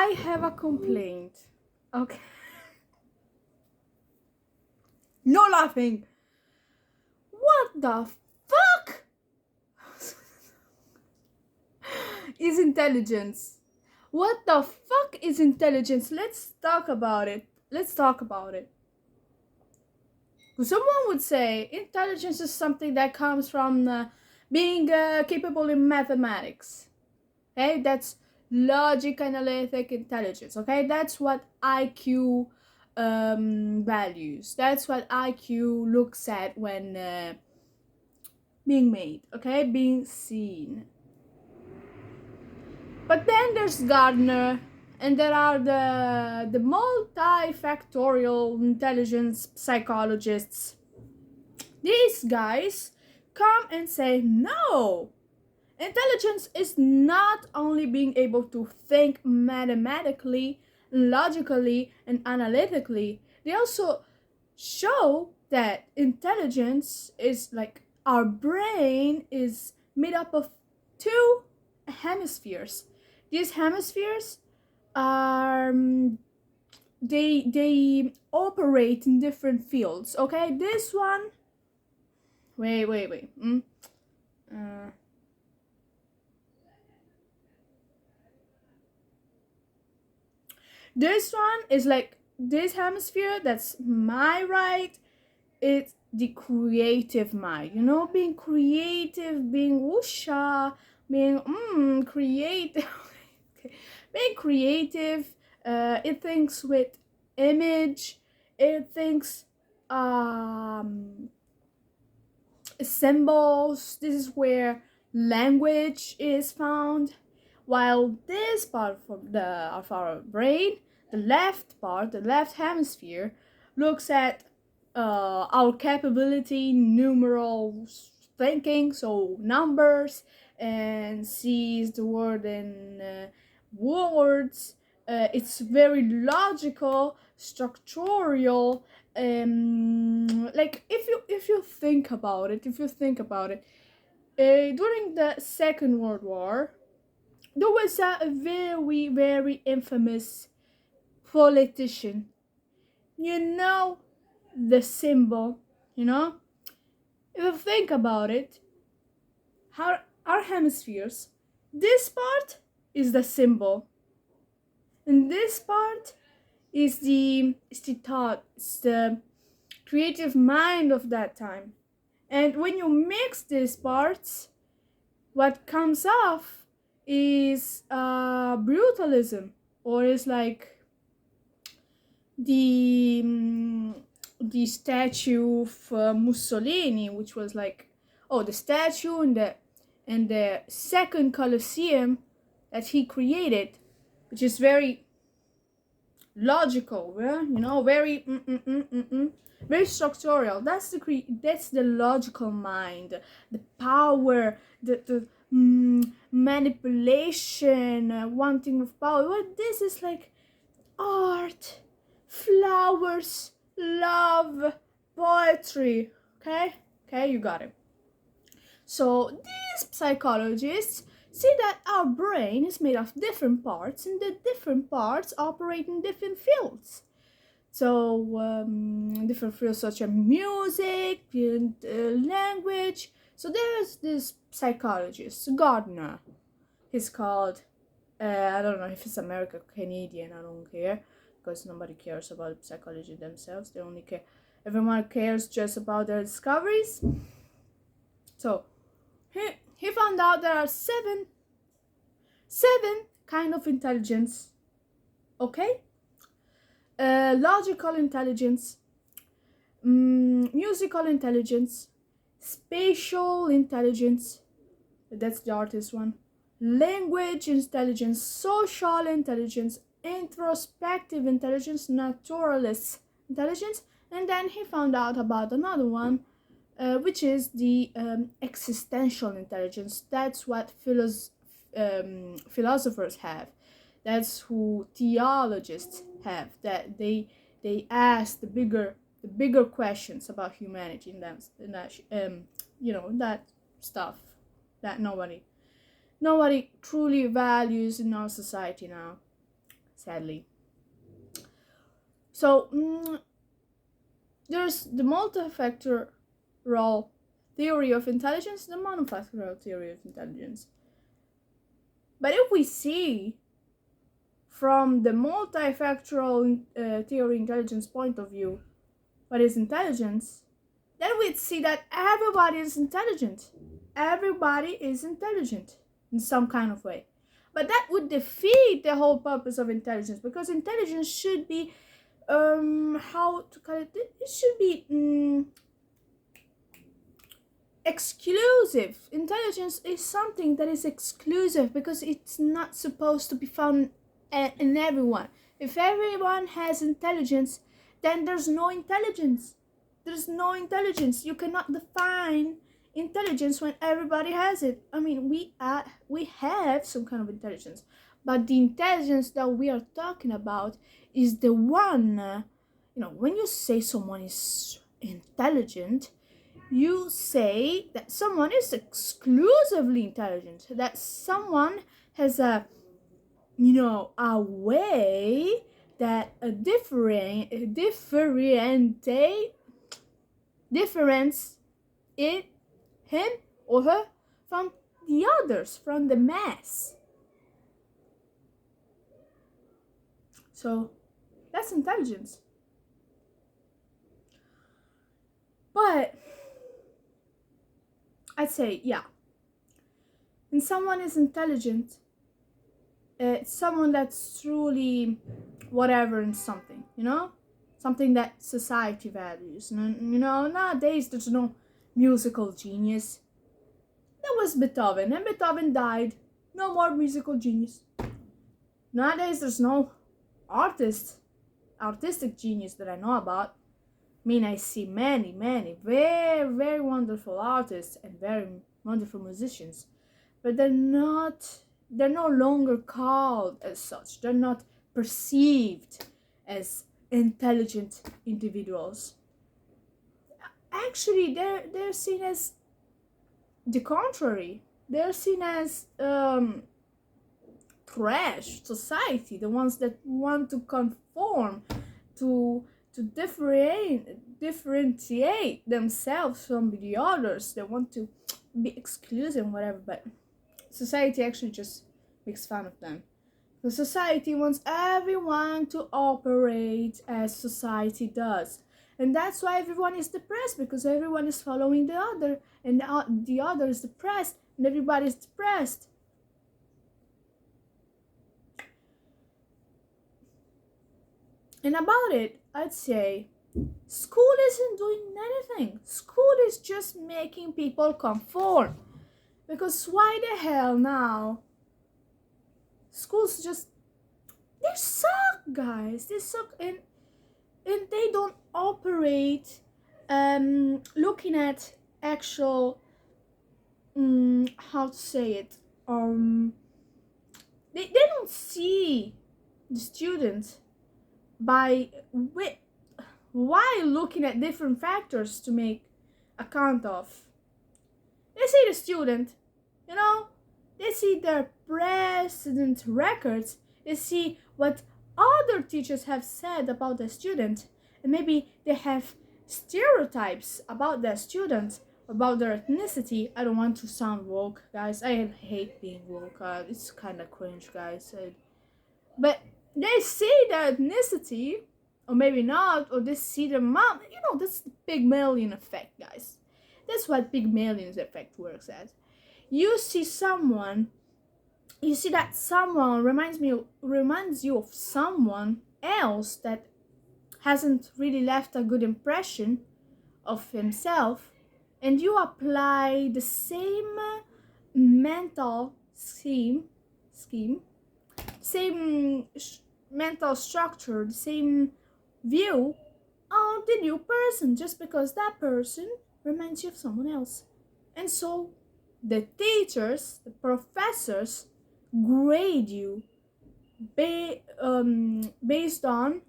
I have a complaint. Okay. No laughing. What the fuck is intelligence? What the fuck is intelligence? Let's talk about it. Someone would say intelligence is something that comes from being capable in mathematics. Okay, that's logic analytic intelligence. Okay, that's what IQ values. That's what IQ looks at when being made. Okay, being seen. But then there's Gardner, and there are the multifactorial intelligence psychologists. These guys come and say, no, intelligence is not only being able to think mathematically, logically, and analytically. They also show that intelligence is like our brain is made up of two hemispheres. These hemispheres are they operate in different fields. Okay, this one. Wait. This one is like this hemisphere. That's my right. It's the creative mind. You know, being creative, being whoosha, being creative. Being creative. It thinks with image. It thinks symbols. This is where language is found. While this part of our brain, the left part, the left hemisphere, looks at our capability, numeral thinking, so numbers, and sees the world in words. It's very logical, structural. Like if you think about it, during the Second World War, there was a very infamous politician. You know, the symbol. You know, if you think about it, our hemispheres. This part is the symbol, and this part is the thought. It's the creative mind of that time. And when you mix these parts, what comes off is brutalism, or is like the statue of Mussolini, which was like, the statue in the second Colosseum that he created, which is very logical, yeah? You know, very very structural. That's the logical mind, the power, the manipulation, wanting of power. Well, this is like art, flowers, love, poetry. Okay, you got it. So these psychologists see that our brain is made of different parts, and the different parts operate in different fields. So different fields such as music and language. So there's this psychologist, Gardner. He's called, I don't know if it's American or Canadian, I don't care, because nobody cares about psychology themselves. They only care, everyone cares just about their discoveries. So he found out there are seven kind of intelligence. Okay, logical intelligence, musical intelligence, spatial intelligence, that's the artist one, language intelligence, social intelligence, introspective intelligence, naturalist intelligence, and then he found out about another one, which is the existential intelligence. That's what philosophers have. That's who theologians have. That they ask the bigger questions about humanity, and that that stuff that nobody truly values in our society now. sadly. So there's the multifactorial theory of intelligence, the monofactorial theory of intelligence. But if we see from the multifactorial theory intelligence point of view what is intelligence, then we'd see that everybody is intelligent. Everybody is intelligent in some kind of way. But that would defeat the whole purpose of intelligence, because intelligence should be how to call it? It should be exclusive. Intelligence is something that is exclusive because it's not supposed to be found in everyone. If everyone has intelligence, then there's no intelligence. There's no intelligence. You cannot define intelligence when everybody has it. I mean, we have some kind of intelligence, but the intelligence that we are talking about is the one, when you say someone is intelligent, you say that someone is exclusively intelligent, that someone has a way that difference it him or her from the others, from the mass. So that's intelligence. But I'd say, yeah, when someone is intelligent, it's someone that's truly whatever in something, something that society values. Nowadays there's no musical genius. There was Beethoven, and Beethoven died. No more musical genius. Nowadays there's no artistic genius that I know about. I mean, I see many very, very wonderful artists and very wonderful musicians, but they're no longer called as such. They're not perceived as intelligent individuals. Actually, they're seen as the contrary. They're seen as trash society, the ones that want to conform, to differentiate themselves from the others. They want to be exclusive and whatever, but society actually just makes fun of them. The society wants everyone to operate as society does. And that's why everyone is depressed, because everyone is following the other, and the other is depressed, and everybody is depressed. And about it, I'd say school isn't doing anything. School is just making people conform. Because why the hell now? Schools just, they suck, guys. They suck, and they don't operate looking at actual how to say it, they don't see the students while looking at different factors to make account of. They see the student, they see their precedent records, they see what other teachers have said about the student, and maybe they have stereotypes about their students, about their ethnicity. I don't want to sound woke, guys. I hate being woke. It's kind of cringe, guys. But they see their ethnicity, or maybe not, or they see their mom. That's the pygmalion effect, guys. That's what Pygmalion's effect works as. You see that someone reminds you of someone else that hasn't really left a good impression of himself, and you apply the same mental scheme, same mental structure, the same view on the new person, just because that person reminds you of someone else. And so the teachers, the professors, grade you based on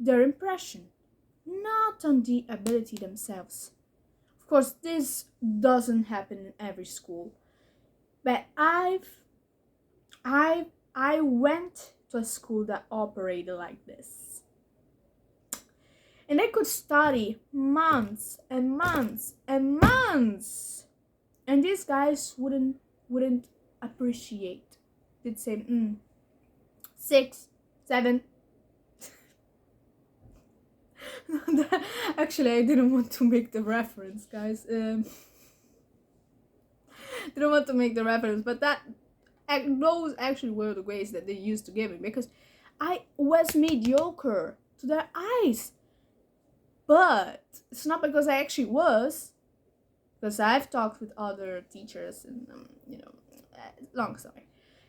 their impression, not on the ability themselves. Of course, this doesn't happen in every school, but I went to a school that operated like this. And they could study months and months and months. And these guys wouldn't appreciate. They'd say, 6, 7. Actually, I didn't want to make the reference, guys. Didn't want to make the reference, but those actually were the grades that they used to give me, because I was mediocre to their eyes. But it's not because I actually was, because I've talked with other teachers and long story.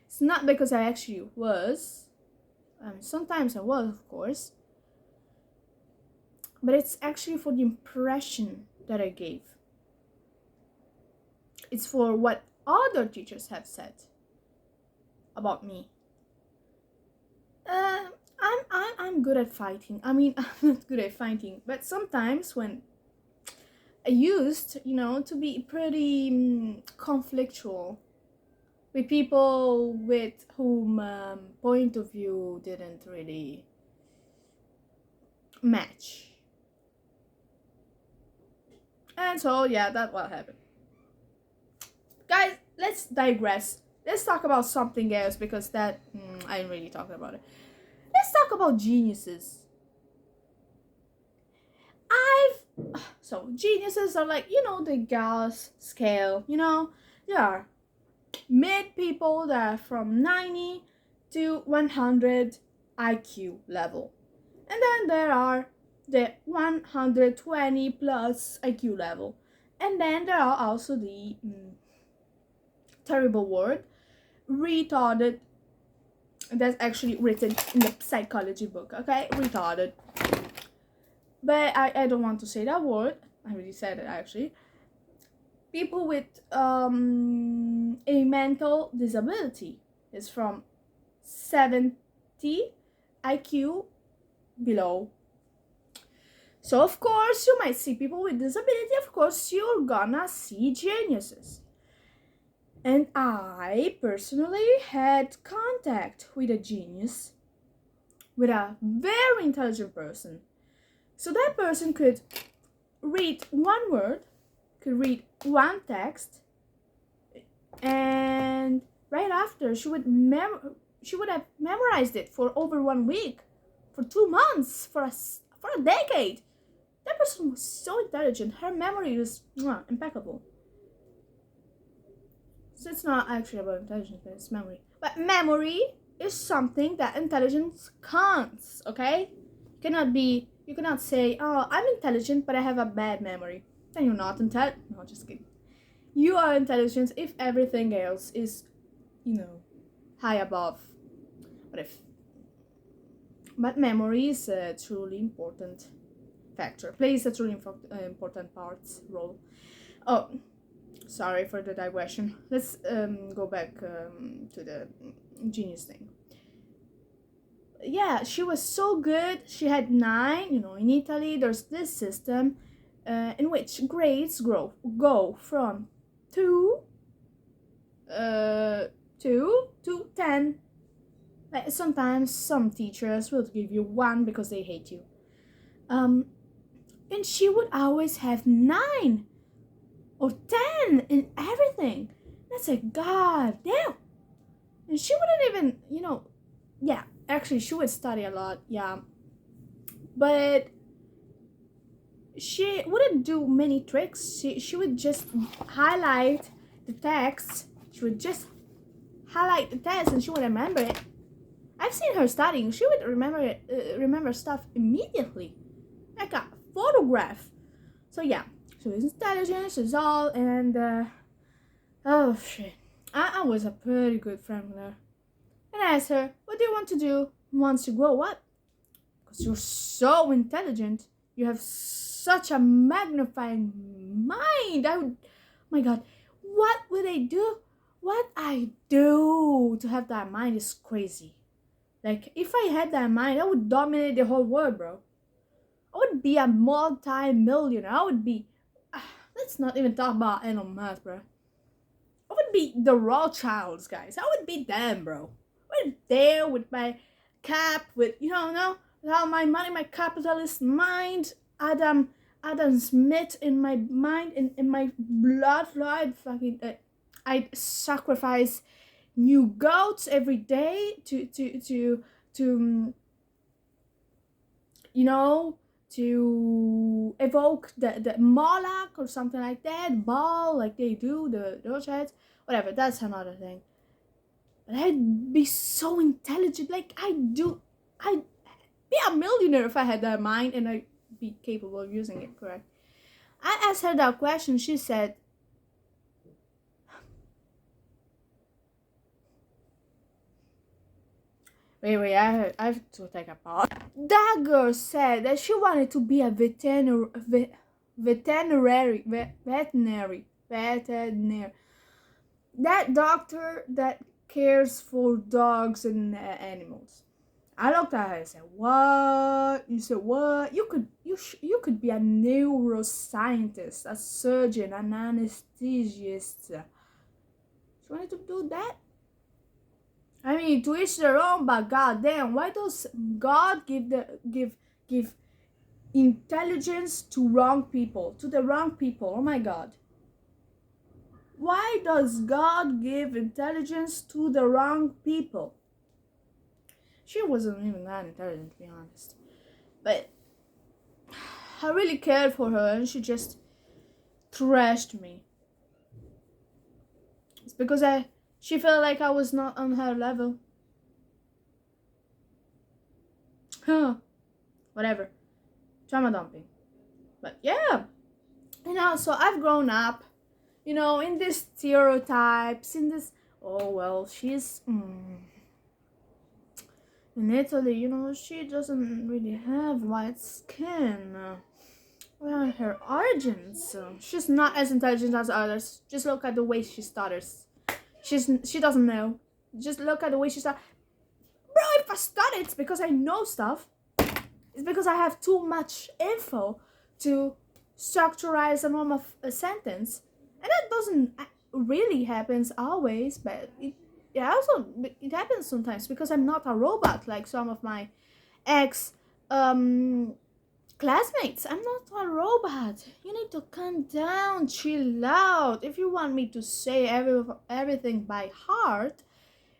It's not because I actually was. Sometimes I was, of course, but it's actually for the impression that I gave. It's for what other teachers have said about me. I'm good at fighting. I mean, I'm not good at fighting, but sometimes when I used, to be pretty conflictual with people with whom point of view didn't really match. And so, yeah, that's what happened. Guys, let's digress. Let's talk about something else, because that, I didn't really talk about it. Let's talk about geniuses. So geniuses are like, the GAUSS scale, they are mid people that are from 90 to 100 IQ level. And then there are the 120 plus IQ level. And then there are also the terrible word, retarded. That's actually written in the psychology book, okay? Retarded. But I don't want to say that word. I already said it, actually. People with a mental disability is from 70 IQ below. So, of course, you might see people with disability. Of course, you're gonna see geniuses. And I personally had contact with a genius, with a very intelligent person. So that person could read one word, could read one text, and right after she would have memorized it for over 1 week, for 2 months, for a decade. That person was so intelligent. Her memory was impeccable. So it's not actually about intelligence, but it's memory. But memory is something that intelligence can't, okay? You cannot say, oh, I'm intelligent, but I have a bad memory. Then you're not intelligent. No, just kidding. You are intelligent if everything else is, high above. But memory is a truly important factor. Plays a truly important role. Oh, sorry for the digression. Let's go back to the genius thing. Yeah, she was so good. She had 9. In Italy, there's this system in which grades go from 2 to 10. Like, sometimes some teachers will give you 1 because they hate you. And she would always have 9 or 10 in everything. That's like, god damn. And she wouldn't even, yeah, actually she would study a lot, yeah. But she wouldn't do many tricks. She would just highlight the text. She would just highlight the text and she would remember it. I've seen her studying. She would remember stuff immediately, like a photograph. So yeah, she was intelligent. She's all, and oh shit, I was a pretty good friend with her. And I asked her, "What do you want to do once you grow up? Because you're so intelligent. You have such a magnifying mind. Oh my god, what would I do? What I do to have that mind is crazy. Like, if I had that mind, I would dominate the whole world, bro. I would be a multi-millionaire. I would be... let's not even talk about Elon Musk, bro. I would be the Rothschilds, guys. I would be them, bro. I would be there with my cap with, you know, with all my money, my capitalist mind, Adam Smith in my mind, in my blood flow. I'd sacrifice new goats every day to you know, to evoke the Moloch or something like that, Baal, like they do, the Rothschilds, whatever, that's another thing. But I'd be so intelligent, like I'd be a millionaire if I had that mind and I'd be capable of using it, correct? I asked her that question, she said, wait, I have to take a pause. That girl said that she wanted to be a veterinary. That doctor that cares for dogs and animals. I looked at her and said, "What?" You said, "What? You could be a neuroscientist, a surgeon, an anesthesiologist." She wanted to do that. I mean, to each their own, but goddamn, why does God give intelligence to wrong people, to the wrong people? Oh my God. Why does God give intelligence to the wrong people? She wasn't even that intelligent, to be honest. But I really cared for her and she just trashed me. It's because she felt like I was not on her level. Huh. Whatever. Trauma dumping. But yeah. You know, so I've grown up, you know, in these stereotypes, in this, oh well, she's in Italy, you know, she doesn't really have white skin. Where are her origins? She's not as intelligent as others. Just look at the way she stutters. She doesn't know. Just look at the way she stutters. Bro, if I stutter, it's because I know stuff. It's because I have too much info to structurize a normal sentence. And that doesn't really happens always, but it happens sometimes because I'm not a robot like some of my ex classmates. I'm not a robot. You need to calm down, chill out. If you want me to say everything by heart,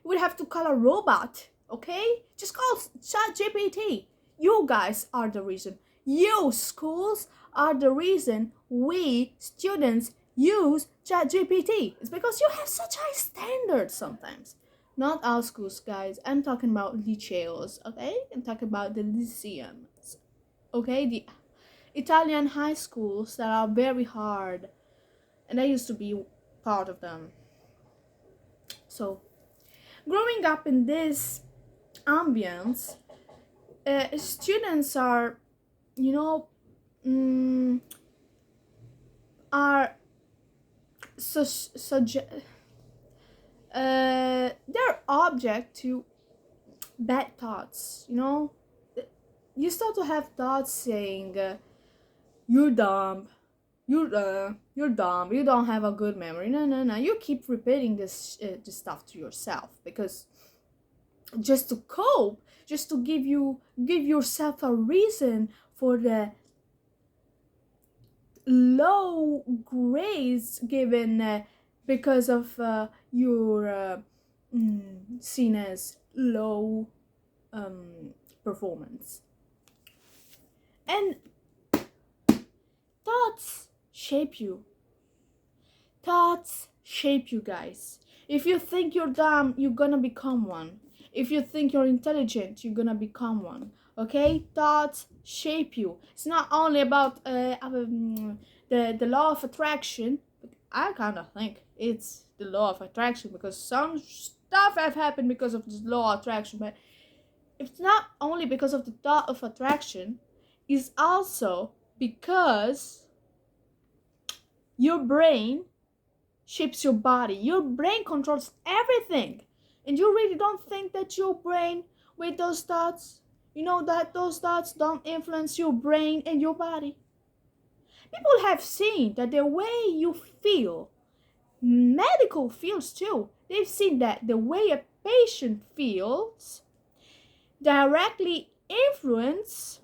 you would have to call a robot, okay? Just call ChatGPT. You guys are the reason. You schools are the reason we students use ChatGPT. It's because you have such high standards sometimes. Not all schools, guys. I'm talking about liceos, okay? I'm talking about the lyceums, okay? The Italian high schools that are very hard. And I used to be part of them. So, growing up in this ambience, students are, you know, are they're object to bad thoughts. You know, you start to have thoughts saying, "You're dumb, you're dumb, you don't have a good memory." No. You keep repeating this stuff to yourself because just to cope, just to give yourself a reason for the low grades given because of your seen as low performance. And thoughts shape you. Thoughts shape you, guys. If you think you're dumb, you're gonna become one. If you think you're intelligent, you're gonna become one. Okay? Thoughts shape you. It's not only about the law of attraction. I kind of think it's the law of attraction because some stuff have happened because of this law of attraction. But it's not only because of the law of attraction, it's also because your brain shapes your body. Your brain controls everything. And you really don't think that your brain, with those thoughts, you know that those thoughts don't influence your brain and your body? People have seen that the way you feel, medical fields too, they've seen that the way a patient feels directly influence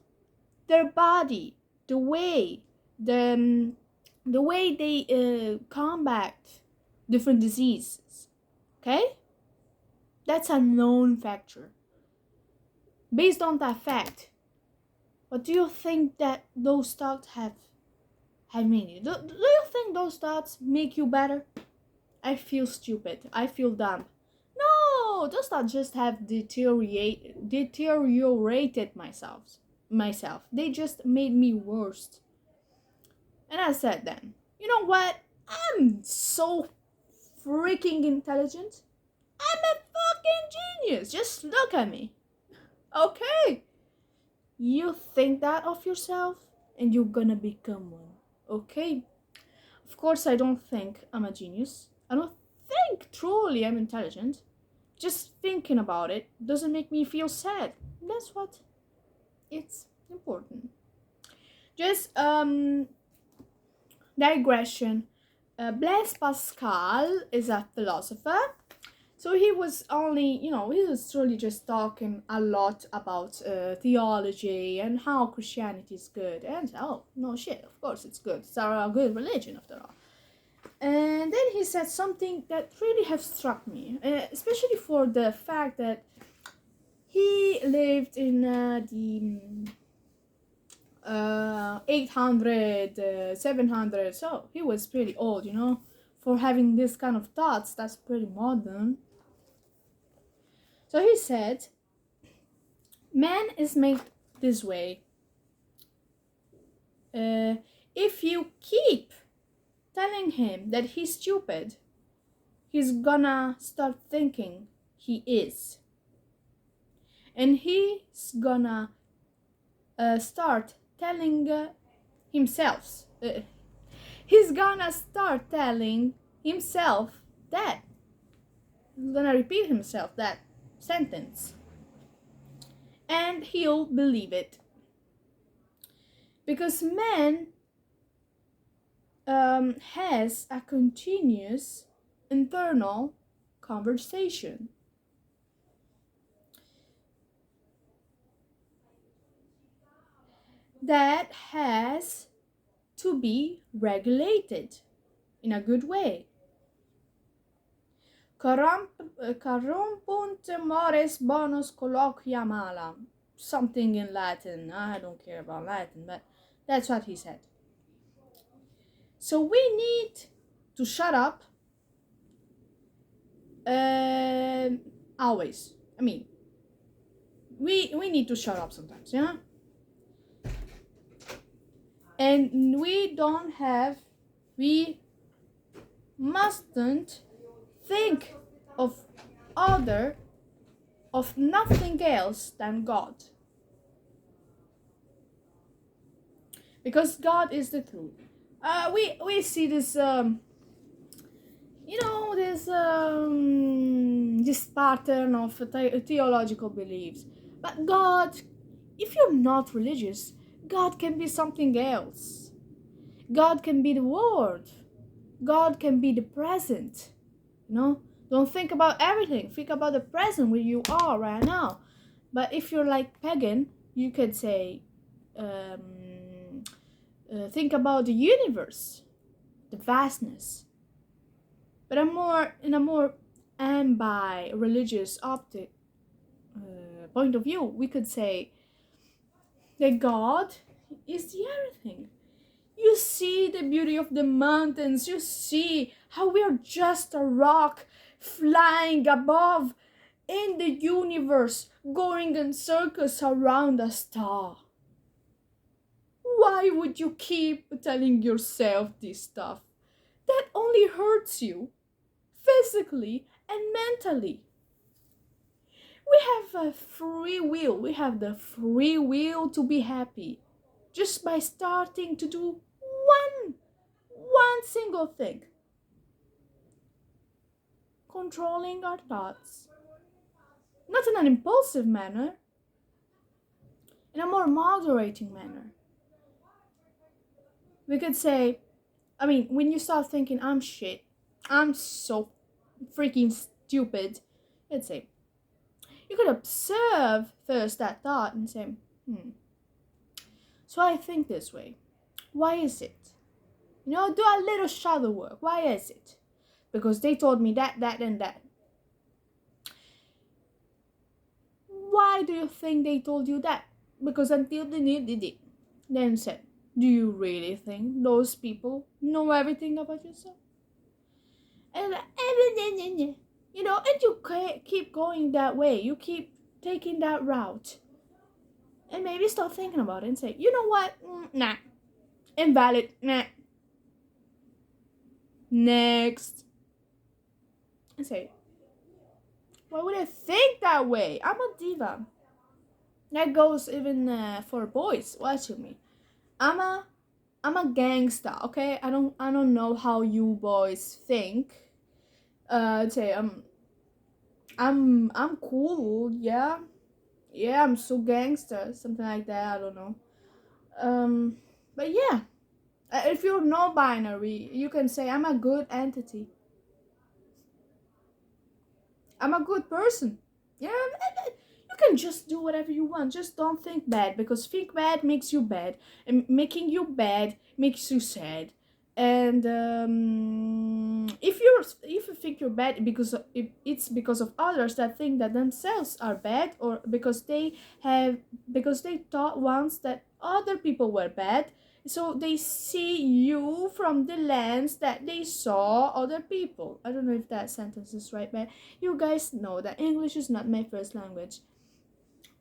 their body, the way the the way they combat different diseases. Okay, that's a known factor. Based on that fact, what do you think that those thoughts have made you? Do you think those thoughts make you better? I feel stupid. I feel dumb. No, those thoughts just have deteriorated myself. They just made me worse. And I said then, you know what? I'm so freaking intelligent. I'm a fucking genius. Just look at me. Okay. You think that of yourself and you're gonna become one. Okay. Of course, I don't think I'm a genius. I don't think truly I'm intelligent. Just thinking about it doesn't make me feel sad. That's what it's important. Just digression. Blaise Pascal is a philosopher. So he was he was truly just talking a lot about theology and how Christianity is good. And oh, no shit, of course it's good. It's a good religion after all. And then he said something that really have struck me, especially for the fact that he lived in the 800, 700, so he was pretty old, for having this kind of thoughts. That's pretty modern. So he said, man is made this way. If you keep telling him that he's stupid, he's gonna start thinking he is. And he's gonna start telling himself. He's gonna start telling himself that. He's gonna repeat himself that sentence. And he'll believe it. Because man has a continuous internal conversation. That has to be regulated in a good way. Corrumpunt mores bonus colloquia mala. Something in Latin. I don't care about Latin, but that's what he said. So we need to shut up always. I mean, we need to shut up sometimes, yeah? And we mustn't think of nothing else than God. Because God is the truth. We see this this pattern of theological beliefs. But God, if you're not religious, God can be something else. God can be the Word. God can be the present. Don't think about everything. Think about the present where you are right now. But if you're like pagan, you could say, think about the universe, the vastness. But in a more religious optic point of view, we could say that God is the everything. You see the beauty of the mountains. You see how we are just a rock flying above in the universe, going in circles around a star. Why would you keep telling yourself this stuff? That only hurts you, physically and mentally. We have a free will. We have the free will to be happy just by starting to do one single thing. Controlling our thoughts. Not in an impulsive manner, in a more moderating manner. We could say, when you start thinking, I'm shit, I'm so freaking stupid, let's say, You could observe first that thought and say, so I think this way. Why is it? You know, do a little shadow work. Why is it? Because they told me that, and that. Why do you think they told you that? Because until they did it, then said, do you really think those people know everything about yourself? And you know, and you keep going that way. You keep taking that route. And maybe start thinking about it and say, you know what? Nah. Invalid. Nah. Next. And say, why would I think that way? I'm a diva. That goes even for boys watching me. I'm a gangster, okay? I don't know how you boys think. Say I'm cool, yeah. Yeah, I'm so gangster, something like that, I don't know. But yeah, if you're no binary, you can say I'm a good entity. I'm a good person. Yeah, you can just do whatever you want. Just don't think bad, because think bad makes you bad, and making you bad makes you sad. And if you think you're bad if it's because of others that think that themselves are bad, or because they thought once that other people were bad, so they see you from the lens that they saw other people. I don't know if that sentence is right, but you guys know that English is not my first language.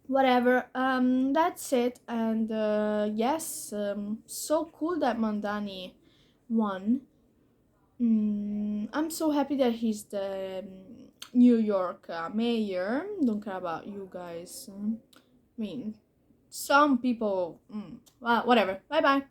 Whatever, that's it. And yes, so cool that Mandani won. I'm so happy that he's the New York mayor. Don't care about you guys. I mean, some people, well, whatever. Bye bye.